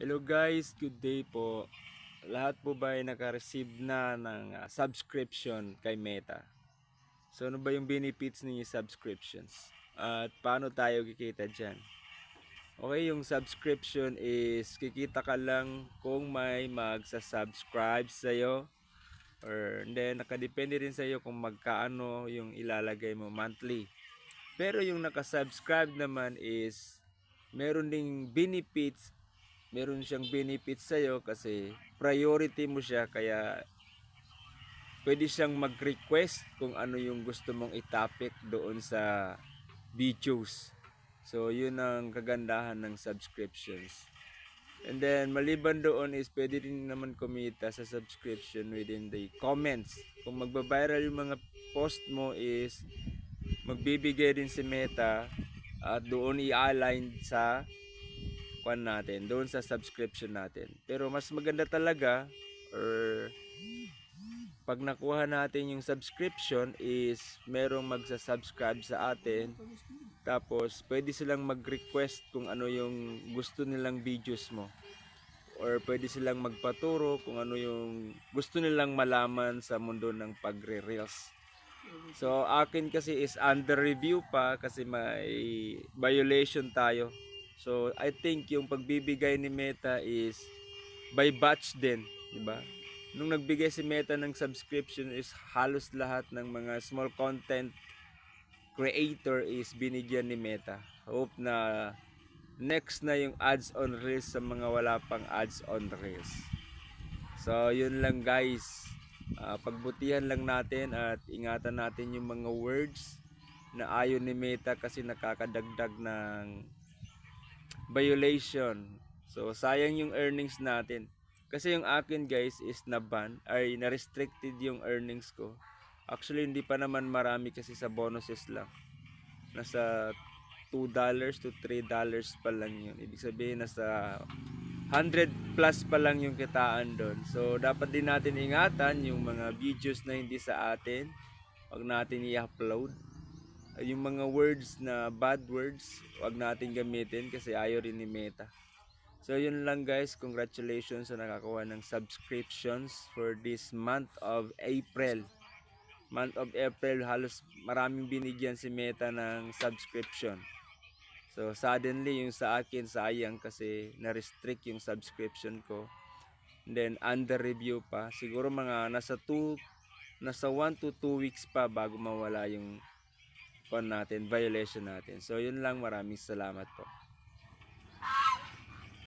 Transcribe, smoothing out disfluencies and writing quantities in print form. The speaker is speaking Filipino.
Hello guys, good day po. Lahat po ba ay naka-receive na ng subscription kay Meta? So ano ba yung benefits ng subscriptions? At paano tayo kikita dyan? Okay, yung subscription is kikita ka lang kung may magsa-subscribe sa'yo, or then nakadepende rin sa'yo kung magkaano yung ilalagay mo monthly. Pero yung naka-subscribe naman is meron ding benefits, meron siyang benefits sa'yo kasi priority mo siya, kaya pwede siyang mag-request kung ano yung gusto mong i-topic doon sa videos. So yun ang kagandahan ng subscriptions. And then maliban doon is pwede din naman kumita sa subscription within the comments. Kung magbabiral yung mga post mo is magbibigay din si Meta at doon i-align sa natin, doon sa subscription natin. Pero mas maganda talaga, or pag nakuha natin yung subscription is merong magsa-subscribe sa atin, tapos pwede silang mag-request kung ano yung gusto nilang videos mo, or pwede silang magpaturo kung ano yung gusto nilang malaman sa mundo ng pagre-reels. So akin kasi is under review pa kasi may violation tayo. So I think yung pagbibigay ni Meta is by batch din, di ba? Nung nagbigay si Meta ng subscription is halos lahat ng mga small content creator is binigyan ni Meta. Hope na next na yung ads on reels sa mga wala pang ads on reels. So yun lang guys, pagbutihan lang natin at ingatan natin yung mga words na ayon ni Meta kasi nakakadagdag ng violation. So sayang yung earnings natin. Kasi yung akin guys is na-ban, ay na-restricted yung earnings ko. Actually hindi pa naman marami kasi sa bonuses lang. Nasa $2 to $3 pa lang yun. Ibig sabihin nasa 100 plus pa lang yung kitaan doon. So dapat din natin ingatan yung mga videos na hindi sa atin. Huwag natin i-upload. Yung mga words na bad words, huwag natin gamitin kasi ayaw rin ni Meta. So yun lang guys, congratulations sa nakakuha ng subscriptions for this month of April. Month of April, halos maraming binigyan si Meta ng subscription. So suddenly yung sa akin sayang kasi na-restrict yung subscription ko. And then under review pa. Siguro mga nasa 1 to 2 weeks pa bago mawala yung violation natin. So yun lang, maraming salamat po.